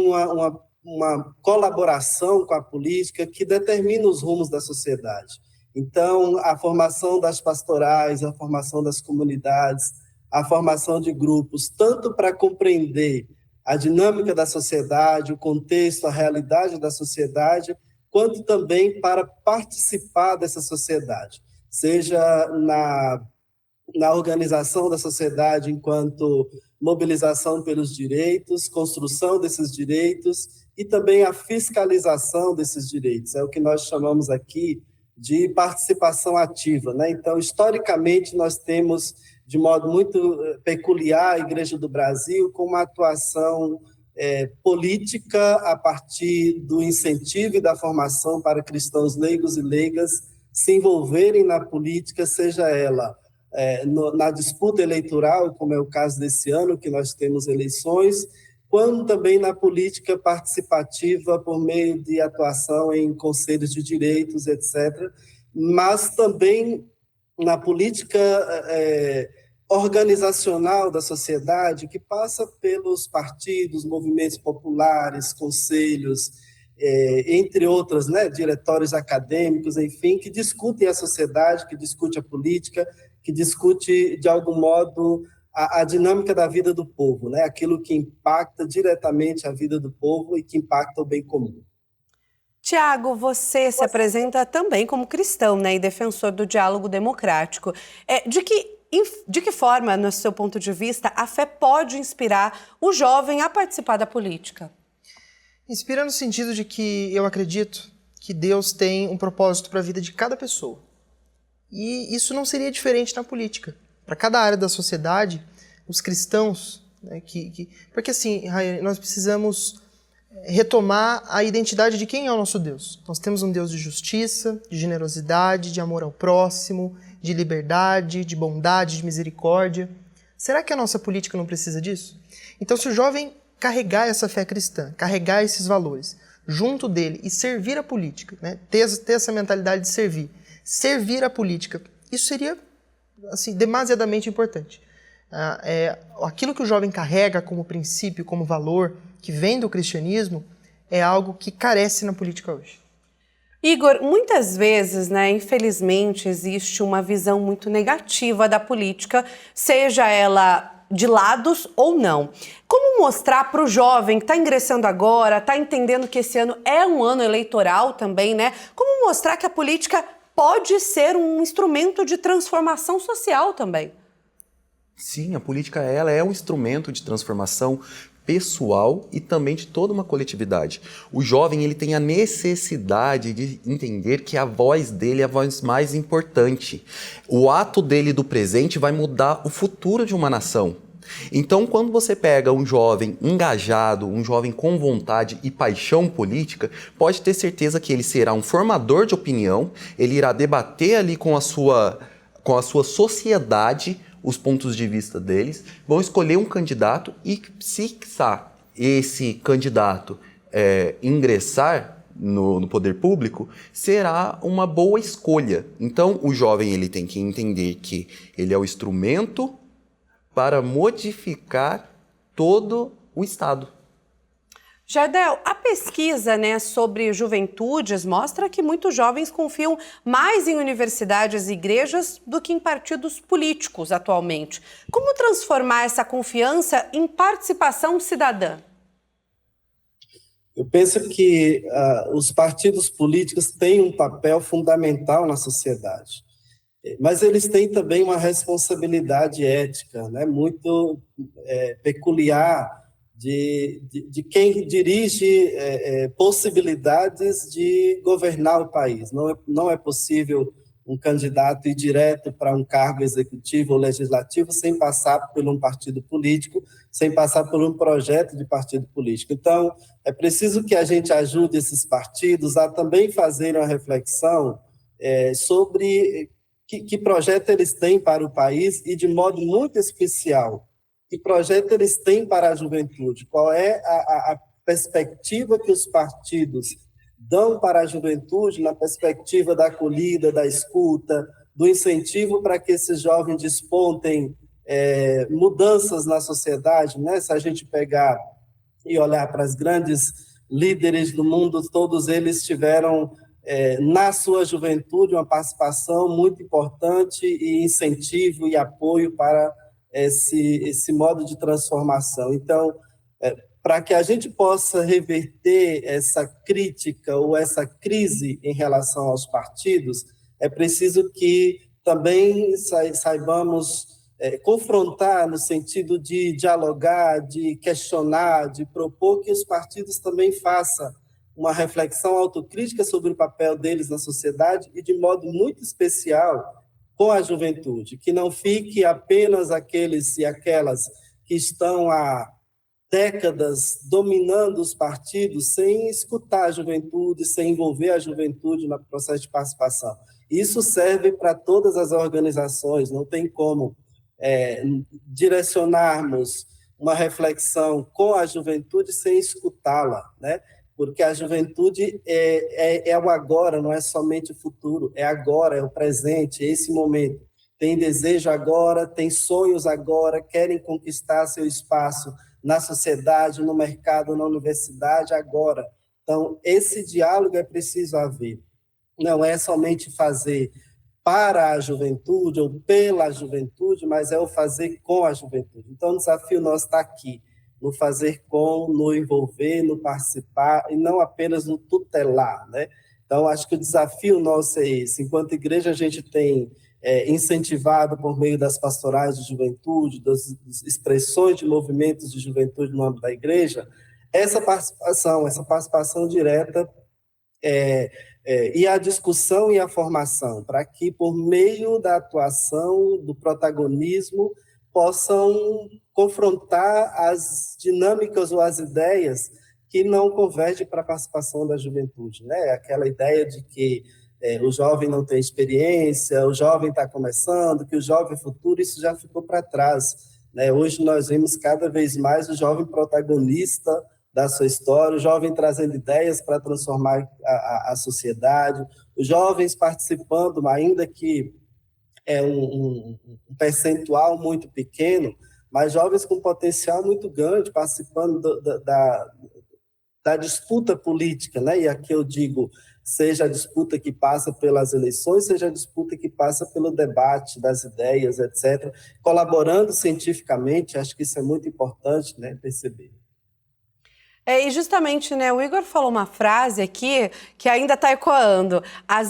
uma colaboração com a política que determina os rumos da sociedade. Então, a formação das pastorais, a formação das comunidades, a formação de grupos, tanto para compreender a dinâmica da sociedade, o contexto, a realidade da sociedade, quanto também para participar dessa sociedade, seja na organização da sociedade enquanto mobilização pelos direitos, construção desses direitos e também a fiscalização desses direitos. É o que nós chamamos aqui de participação ativa, né? Então, historicamente, nós temos, de modo muito peculiar, a Igreja do Brasil com uma atuação política a partir do incentivo e da formação para cristãos leigos e leigas se envolverem na política, seja ela na disputa eleitoral, como é o caso desse ano, que nós temos eleições, quanto também na política participativa por meio de atuação em conselhos de direitos, etc., mas também na política organizacional da sociedade, que passa pelos partidos, movimentos populares, conselhos, entre outras, diretórios acadêmicos, enfim, que discutem a sociedade, que discute a política, que discute, de algum modo, a dinâmica da vida do povo, aquilo que impacta diretamente a vida do povo e que impacta o bem comum. Tiago, você se apresenta também como cristão, e defensor do diálogo democrático. De que forma, no seu ponto de vista, a fé pode inspirar o jovem a participar da política? Inspira no sentido de que eu acredito que Deus tem um propósito para a vida de cada pessoa. E isso não seria diferente na política. Para cada área da sociedade, os cristãos, porque assim, nós precisamos retomar a identidade de quem é o nosso Deus. Nós temos um Deus de justiça, de generosidade, de amor ao próximo, de liberdade, de bondade, de misericórdia. Será que a nossa política não precisa disso? Então, se o jovem carregar essa fé cristã, carregar esses valores junto dele e servir a política, ter essa mentalidade de servir a política, isso seria demasiadamente importante. Aquilo que o jovem carrega como princípio, como valor, que vem do cristianismo, é algo que carece na política hoje. Igor, muitas vezes, infelizmente, existe uma visão muito negativa da política, seja ela de lados ou não. Como mostrar para o jovem que está ingressando agora, está entendendo que esse ano é um ano eleitoral também, Como mostrar que a política pode ser um instrumento de transformação social também? Sim, a política ela é um instrumento de transformação pessoal e também de toda uma coletividade. O jovem ele tem a necessidade de entender que a voz dele é a voz mais importante. O ato dele do presente vai mudar o futuro de uma nação. Então, quando você pega um jovem engajado, um jovem com vontade e paixão política, pode ter certeza que ele será um formador de opinião, ele irá debater ali com a sua sociedade os pontos de vista deles, vão escolher um candidato e, se esse candidato ingressar no poder público, será uma boa escolha. Então, o jovem ele tem que entender que ele é o instrumento para modificar todo o Estado. Jardel, a pesquisa, sobre juventudes mostra que muitos jovens confiam mais em universidades e igrejas do que em partidos políticos atualmente. Como transformar essa confiança em participação cidadã? Eu penso que os partidos políticos têm um papel fundamental na sociedade, mas eles têm também uma responsabilidade ética, muito peculiar de quem dirige possibilidades de governar o país. Não é possível um candidato ir direto para um cargo executivo ou legislativo sem passar por um partido político, sem passar por um projeto de partido político. Então, é preciso que a gente ajude esses partidos a também fazerem uma reflexão sobre que projeto eles têm para o país e, de modo muito especial, que projeto eles têm para a juventude. Qual é a perspectiva que os partidos dão para a juventude na perspectiva da acolhida, da escuta, do incentivo para que esses jovens despontem mudanças na sociedade, Se a gente pegar e olhar para os grandes líderes do mundo, todos eles tiveram, na sua juventude, uma participação muito importante e incentivo e apoio para esse modo de transformação. Então, para que a gente possa reverter essa crítica ou essa crise em relação aos partidos, é preciso que também saibamos confrontar no sentido de dialogar, de questionar, de propor que os partidos também façam uma reflexão autocrítica sobre o papel deles na sociedade e, de modo muito especial, com a juventude, que não fique apenas aqueles e aquelas que estão há décadas dominando os partidos sem escutar a juventude, sem envolver a juventude no processo de participação. Isso serve para todas as organizações, não tem como direcionarmos uma reflexão com a juventude sem escutá-la, Porque a juventude é o agora, não é somente o futuro, é agora, é o presente, é esse momento. Tem desejo agora, tem sonhos agora, querem conquistar seu espaço na sociedade, no mercado, na universidade, agora. Então, esse diálogo é preciso haver. Não é somente fazer para a juventude ou pela juventude, mas é o fazer com a juventude. Então, o desafio nosso está aqui, no fazer com, no envolver, no participar, e não apenas no tutelar, Então, acho que o desafio nosso é esse. Enquanto igreja, a gente tem incentivado por meio das pastorais de juventude, das expressões de movimentos de juventude no âmbito da igreja, essa participação direta e a discussão e a formação, para que, por meio da atuação, do protagonismo, possam confrontar as dinâmicas ou as ideias que não convergem para a participação da juventude, Aquela ideia de que o jovem não tem experiência, o jovem está começando, que o jovem é futuro, isso já ficou para trás. Hoje nós vemos cada vez mais o jovem protagonista da sua história, o jovem trazendo ideias para transformar a sociedade, os jovens participando, ainda que é um percentual muito pequeno, mas jovens com potencial muito grande, participando da disputa política, E aqui eu digo, seja a disputa que passa pelas eleições, seja a disputa que passa pelo debate das ideias, etc., colaborando cientificamente, acho que isso é muito importante, perceber. E justamente, o Igor falou uma frase aqui que ainda está ecoando.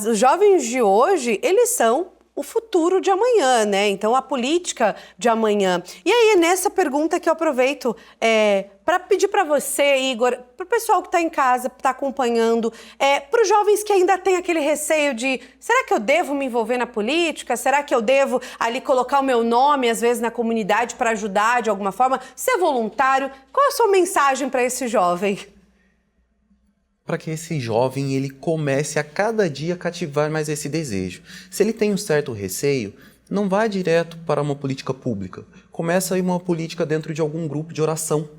Os jovens de hoje, eles são o futuro de amanhã, Então, a política de amanhã. E aí, nessa pergunta que eu aproveito para pedir para você, Igor, para o pessoal que está em casa, que está acompanhando, para os jovens que ainda têm aquele receio de, será que eu devo me envolver na política? Será que eu devo ali colocar o meu nome, às vezes, na comunidade para ajudar de alguma forma? Ser voluntário? Qual a sua mensagem para esse jovem? Para que esse jovem ele comece a cada dia cativar mais esse desejo. Se ele tem um certo receio, não vá direto para uma política pública. Começa aí uma política dentro de algum grupo de oração.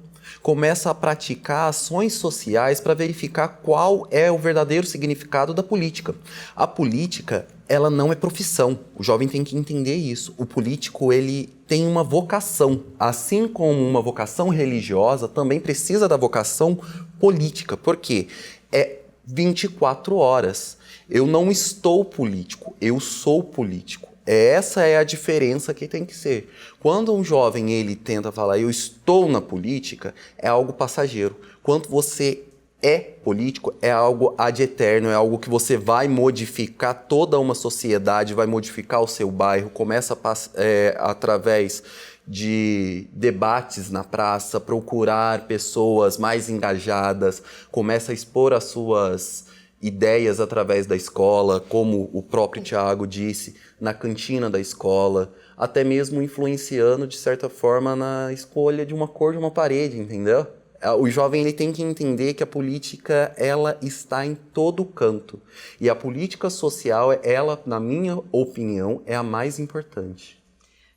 começa a praticar ações sociais para verificar qual é o verdadeiro significado da política. A política, ela não é profissão. O jovem tem que entender isso. O político, ele tem uma vocação. Assim como uma vocação religiosa, também precisa da vocação política. Por quê? É 24 horas. Eu não estou político, eu sou político. Essa é a diferença que tem que ser. Quando um jovem ele tenta falar eu estou na política, é algo passageiro. Quando você é político, é algo ad eterno, é algo que você vai modificar toda uma sociedade, vai modificar o seu bairro, começa através de debates na praça, procurar pessoas mais engajadas, começa a expor as suas ideias através da escola, como o próprio Tiago disse, na cantina da escola, até mesmo influenciando, de certa forma, na escolha de uma cor de uma parede, entendeu? O jovem ele tem que entender que a política ela está em todo canto. E a política social, ela, na minha opinião, é a mais importante.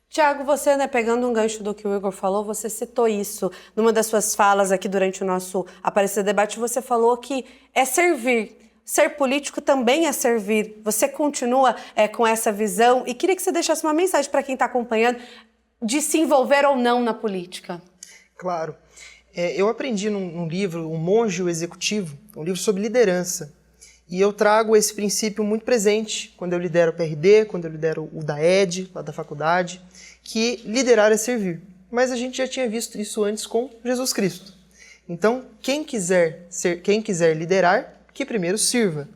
Tiago, você, pegando um gancho do que o Igor falou, você citou isso numa das suas falas aqui durante o nosso Aparecida Debate, você falou que é servir. Ser político também é servir. Você continua com essa visão e queria que você deixasse uma mensagem para quem está acompanhando de se envolver ou não na política. Claro. Eu aprendi num livro, O Monge e o Executivo, um livro sobre liderança. E eu trago esse princípio muito presente quando eu lidero o PRD, quando eu lidero o DAED, lá da faculdade, que liderar é servir. Mas a gente já tinha visto isso antes com Jesus Cristo. Então, quem quiser liderar, que primeiro sirva.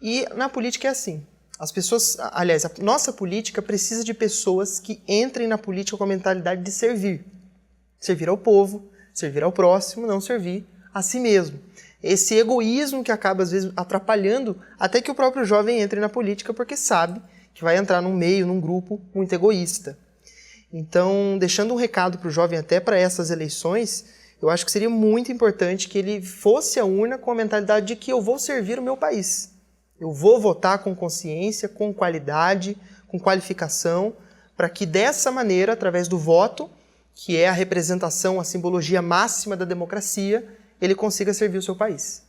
E na política é assim. As pessoas, aliás, a nossa política precisa de pessoas que entrem na política com a mentalidade de servir. Servir ao povo, servir ao próximo, não servir a si mesmo. Esse egoísmo que acaba, às vezes, atrapalhando até que o próprio jovem entre na política porque sabe que vai entrar num meio, num grupo muito egoísta. Então, deixando um recado para o jovem até para essas eleições, eu acho que seria muito importante que ele fosse à urna com a mentalidade de que eu vou servir o meu país. Eu vou votar com consciência, com qualidade, com qualificação, para que dessa maneira, através do voto, que é a representação, a simbologia máxima da democracia, ele consiga servir o seu país.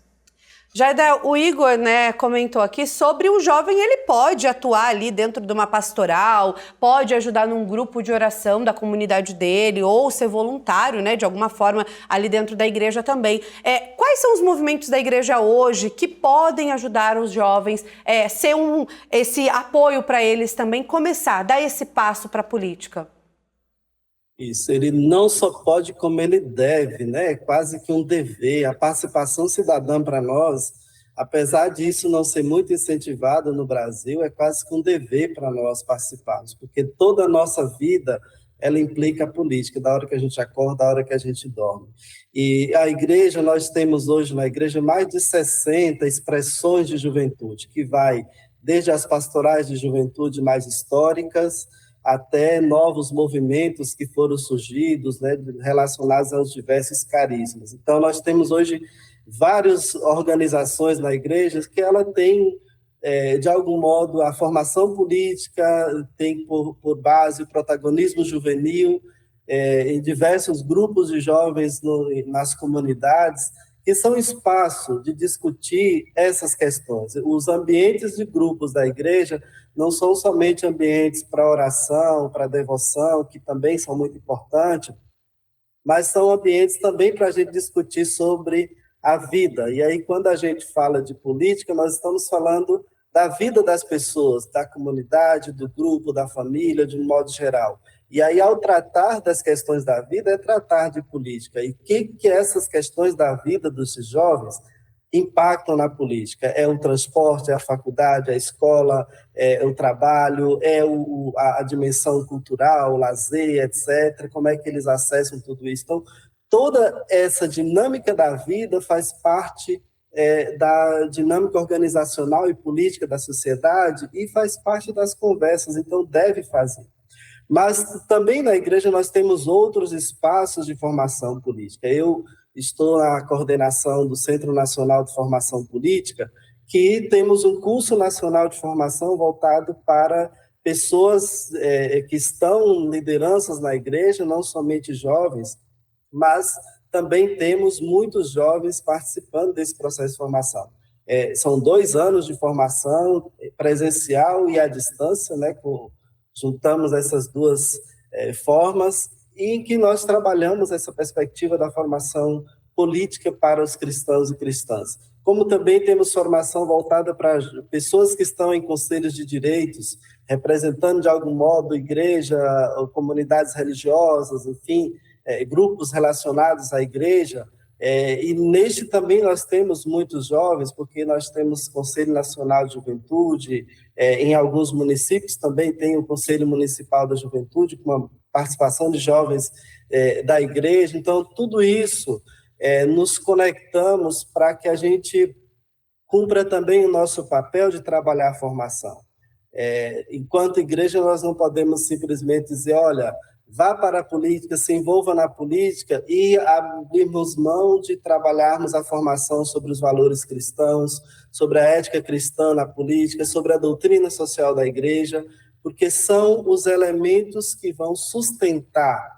Jaida, o Igor comentou aqui sobre o jovem, ele pode atuar ali dentro de uma pastoral, pode ajudar num grupo de oração da comunidade dele, ou ser voluntário, de alguma forma, ali dentro da igreja também. Quais são os movimentos da igreja hoje que podem ajudar os jovens, ser esse apoio para eles também, começar, dar esse passo para a política? Isso, ele não só pode como ele deve, É quase que um dever. A participação cidadã para nós, apesar disso não ser muito incentivada no Brasil, é quase que um dever para nós participarmos, porque toda a nossa vida, ela implica a política, da hora que a gente acorda, da hora que a gente dorme. E a igreja, nós temos hoje na igreja mais de 60 expressões de juventude, que vai desde as pastorais de juventude mais históricas, até novos movimentos que foram surgidos, relacionados aos diversos carismas. Então, nós temos hoje várias organizações na igreja que ela tem, de algum modo, a formação política, tem por base o protagonismo juvenil, em diversos grupos de jovens nas comunidades, que são espaço de discutir essas questões. Os ambientes de grupos da igreja não são somente ambientes para oração, para devoção, que também são muito importantes, mas são ambientes também para a gente discutir sobre a vida. E aí, quando a gente fala de política, nós estamos falando da vida das pessoas, da comunidade, do grupo, da família, de um modo geral. E aí, ao tratar das questões da vida, é tratar de política. E o que essas questões da vida desses jovens impactam na política? É o transporte, é a faculdade, é a escola, é o trabalho, é a dimensão cultural, o lazer, etc. Como é que eles acessam tudo isso? Então, toda essa dinâmica da vida faz parte da dinâmica organizacional e política da sociedade e faz parte das conversas, então deve fazer. Mas também na igreja nós temos outros espaços de formação política. Eu estou na coordenação do Centro Nacional de Formação Política, que temos um curso nacional de formação voltado para pessoas que estão em lideranças na igreja, não somente jovens, mas também temos muitos jovens participando desse processo de formação. São 2 anos de formação presencial e à distância, né? Juntamos essas duas formas, e em que nós trabalhamos essa perspectiva da formação política para os cristãos e cristãs. Como também temos formação voltada para pessoas que estão em conselhos de direitos, representando de algum modo igreja, ou comunidades religiosas, enfim, grupos relacionados à igreja. E neste também nós temos muitos jovens, porque nós temos Conselho Nacional de Juventude, em alguns municípios também tem o Conselho Municipal da Juventude, com uma participação de jovens da igreja. Então, tudo isso nos conectamos para que a gente cumpra também o nosso papel de trabalhar a formação. Enquanto igreja, nós não podemos simplesmente dizer, olha, vá para a política, se envolva na política e abrirmos mão de trabalharmos a formação sobre os valores cristãos, sobre a ética cristã na política, sobre a doutrina social da igreja, porque são os elementos que vão sustentar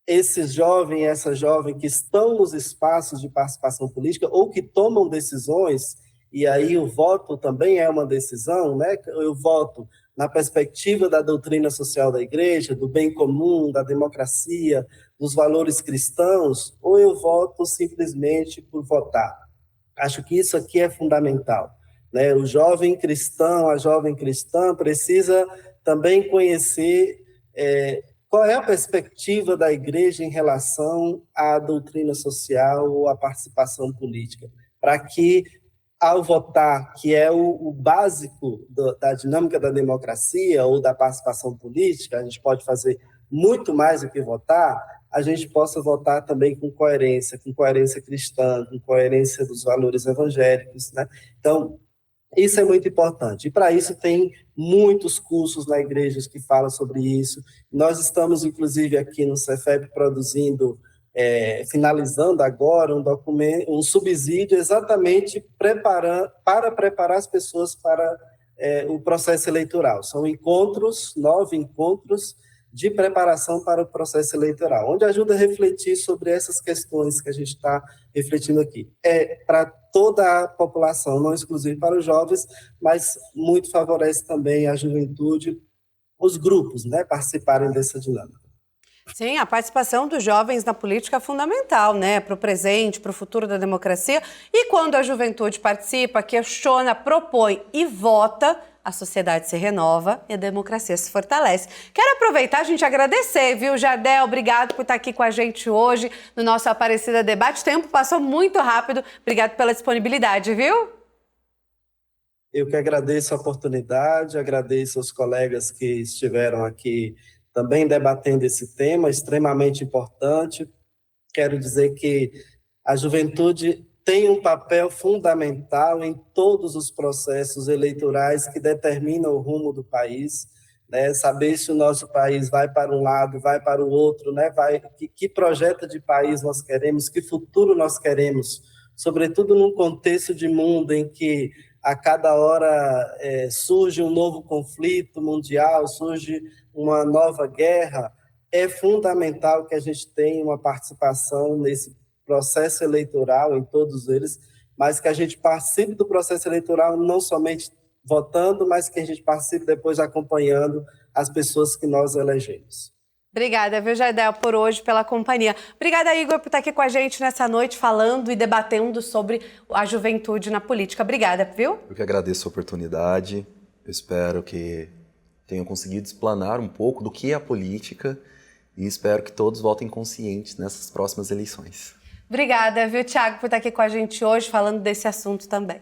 esses jovens e essa jovem que estão nos espaços de participação política ou que tomam decisões, e aí o voto também é uma decisão, né? Eu voto na perspectiva da doutrina social da igreja, do bem comum, da democracia, dos valores cristãos, ou eu voto simplesmente por votar. Acho que isso aqui é fundamental, né? O jovem cristão, a jovem cristã precisa também conhecer qual é a perspectiva da igreja em relação à doutrina social ou à participação política, para que, ao votar, que é o básico da dinâmica da democracia ou da participação política, a gente pode fazer muito mais do que votar, a gente possa votar também com coerência cristã, com coerência dos valores evangélicos, né? Então, isso é muito importante. E, para isso, tem muitos cursos na igreja que falam sobre isso. Nós estamos, inclusive, aqui no Cefep produzindo, finalizando agora um subsídio exatamente para preparar as pessoas para o processo eleitoral. São 9 encontros de preparação para o processo eleitoral, onde ajuda a refletir sobre essas questões que a gente está refletindo aqui. Para toda a população, não exclusivo para os jovens, mas muito favorece também a juventude, os grupos, né, participarem dessa dinâmica. Sim, a participação dos jovens na política é fundamental, né? Para o presente, para o futuro da democracia. E quando a juventude participa, questiona, propõe e vota, a sociedade se renova e a democracia se fortalece. Quero aproveitar, a gente agradecer, viu, Jardel? Obrigado por estar aqui com a gente hoje no nosso Aparecida Debate. O tempo passou muito rápido. Obrigado pela disponibilidade, viu? Eu que agradeço a oportunidade, agradeço aos colegas que estiveram aqui também debatendo esse tema extremamente importante. Quero dizer que a juventude tem um papel fundamental em todos os processos eleitorais que determinam o rumo do país, né? Saber se o nosso país vai para um lado, vai para o outro, né? Que projeto de país nós queremos, que futuro nós queremos, sobretudo num contexto de mundo em que a cada hora surge um novo conflito mundial, surge uma nova guerra. É fundamental que a gente tenha uma participação nesse processo eleitoral, em todos eles, mas que a gente participe do processo eleitoral não somente votando, mas que a gente participe depois acompanhando as pessoas que nós elegemos. Obrigada, viu, Jardel, por hoje, pela companhia. Obrigada, Igor, por estar aqui com a gente nessa noite, falando e debatendo sobre a juventude na política. Obrigada, viu? Eu que agradeço a oportunidade. Eu espero que tenham conseguido explanar um pouco do que é a política e espero que todos votem conscientes nessas próximas eleições. Obrigada, viu, Thiago, por estar aqui com a gente hoje, falando desse assunto também.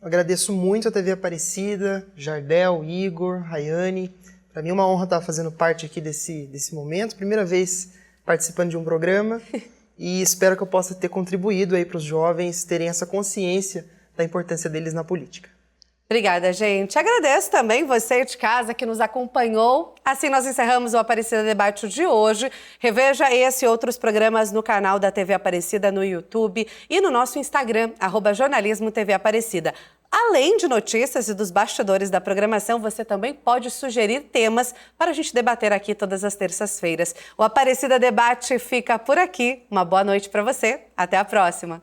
Eu agradeço muito a TV Aparecida, Jardel, Igor, Rayane. Para mim é uma honra estar fazendo parte aqui desse momento. Primeira vez participando de um programa e espero que eu possa ter contribuído aí para os jovens terem essa consciência da importância deles na política. Obrigada, gente. Agradeço também você de casa que nos acompanhou. Assim nós encerramos o Aparecida Debate de hoje. Reveja esse e outros programas no canal da TV Aparecida no YouTube e no nosso Instagram, @jornalismo TV Aparecida. Além de notícias e dos bastidores da programação, você também pode sugerir temas para a gente debater aqui todas as terças-feiras. O Aparecida Debate fica por aqui. Uma boa noite para você. Até a próxima.